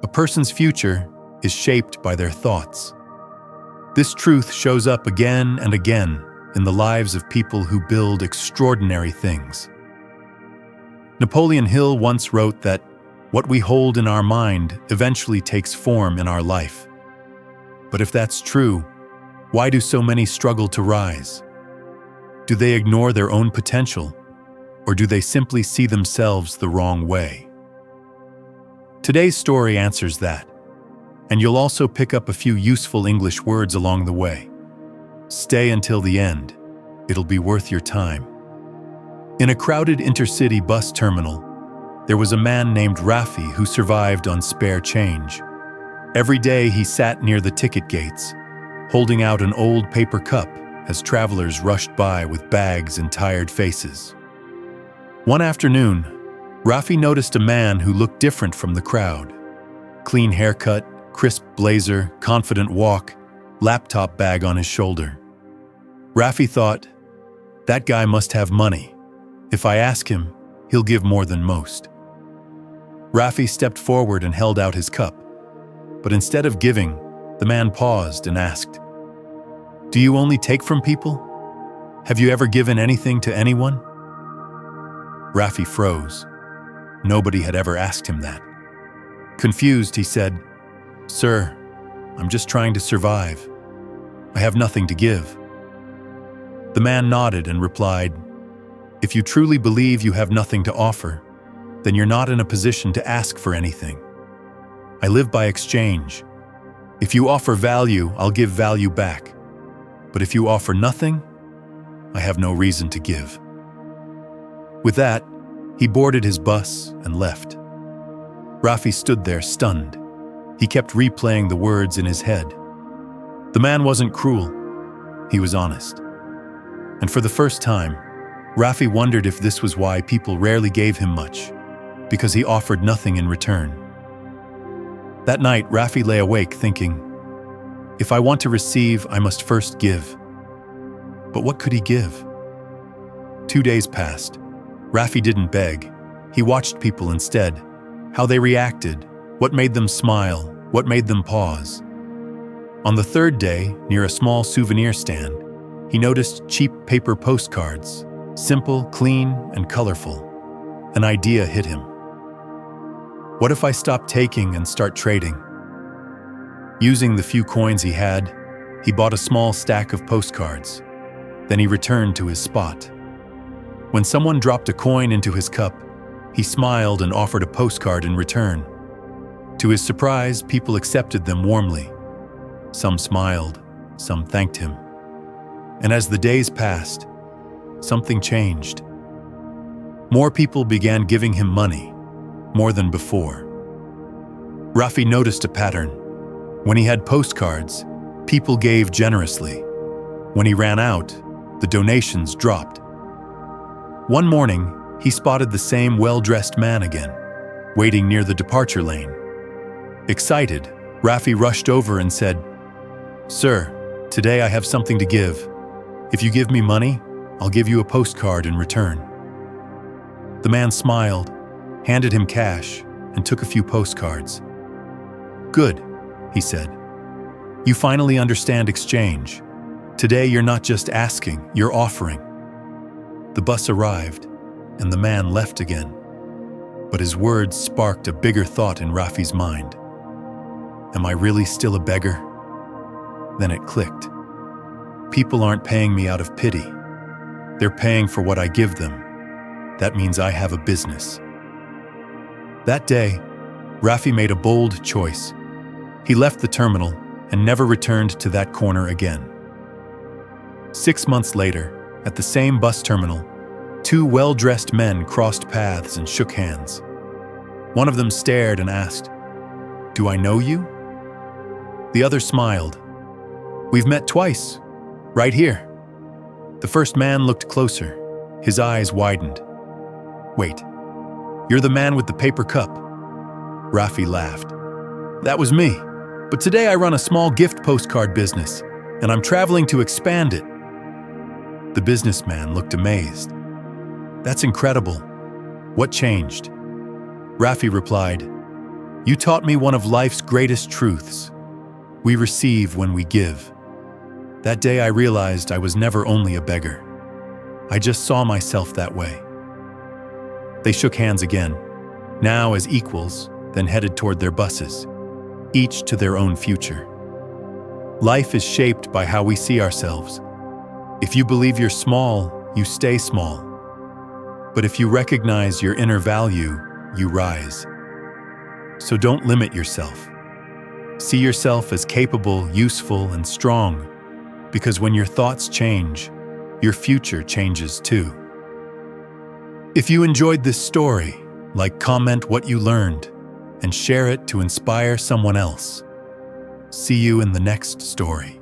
A person's future is shaped by their thoughts. This truth shows up again and again in the lives of people who build extraordinary things. Napoleon Hill once wrote that what we hold in our mind eventually takes form in our life. But if that's true, why do so many struggle to rise? Do they ignore their own potential, or do they simply see themselves the wrong way? Today's story answers that, and you'll also pick up a few useful English words along the way. Stay until the end. It'll be worth your time. In a crowded intercity bus terminal, there was a man named Rafi who survived on spare change. Every day he sat near the ticket gates, holding out an old paper cup as travelers rushed by with bags and tired faces. One afternoon, Rafi noticed a man who looked different from the crowd. Clean haircut, crisp blazer, confident walk, laptop bag on his shoulder. Rafi thought, that guy must have money. If I ask him, he'll give more than most. Rafi stepped forward and held out his cup. But instead of giving, the man paused and asked, "Do you only take from people? Have you ever given anything to anyone?" Rafi froze. Nobody had ever asked him that. Confused, he said, "Sir, I'm just trying to survive. I have nothing to give." The man nodded and replied, "If you truly believe you have nothing to offer, then you're not in a position to ask for anything. I live by exchange. If you offer value, I'll give value back. But if you offer nothing, I have no reason to give." With that, he boarded his bus and left. Rafi stood there stunned. He kept replaying the words in his head. The man wasn't cruel. He was honest. And for the first time, Rafi wondered if this was why people rarely gave him much, because he offered nothing in return. That night, Rafi lay awake thinking, if I want to receive, I must first give. But what could he give? 2 days passed. Rafi didn't beg. He watched people instead, how they reacted, what made them smile, what made them pause. On the third day, near a small souvenir stand, he noticed cheap paper postcards, simple, clean, and colorful. An idea hit him. What if I stop taking and start trading? Using the few coins he had, he bought a small stack of postcards. Then he returned to his spot. When someone dropped a coin into his cup, he smiled and offered a postcard in return. To his surprise, people accepted them warmly. Some smiled, some thanked him. And as the days passed, something changed. More people began giving him money, more than before. Rafi noticed a pattern. When he had postcards, people gave generously. When he ran out, the donations dropped. One morning, he spotted the same well-dressed man again, waiting near the departure lane. Excited, Rafi rushed over and said, "Sir, today I have something to give. If you give me money, I'll give you a postcard in return." The man smiled, handed him cash, and took a few postcards. "Good," he said. "You finally understand exchange. Today you're not just asking, you're offering." The bus arrived, and the man left again. But his words sparked a bigger thought in Rafi's mind. Am I really still a beggar? Then it clicked. People aren't paying me out of pity. They're paying for what I give them. That means I have a business. That day, Rafi made a bold choice. He left the terminal and never returned to that corner again. 6 months later, at the same bus terminal, 2 well-dressed men crossed paths and shook hands. One of them stared and asked, "Do I know you?" The other smiled. "We've met twice, right here." The first man looked closer. His eyes widened. "Wait, you're the man with the paper cup." Rafi laughed. "That was me, but today I run a small gift postcard business, and I'm traveling to expand it." The businessman looked amazed. "That's incredible. What changed?" Rafi replied, You taught me one of life's greatest truths. We receive when we give. That day I realized I was never only a beggar. I just saw myself that way. They shook hands again, now as equals, then headed toward their buses, each to their own future. Life is shaped by how we see ourselves. If you believe you're small, you stay small. But if you recognize your inner value, you rise. So don't limit yourself. See yourself as capable, useful, and strong, because when your thoughts change, your future changes too. If you enjoyed this story, comment what you learned and share it to inspire someone else. See you in the next story.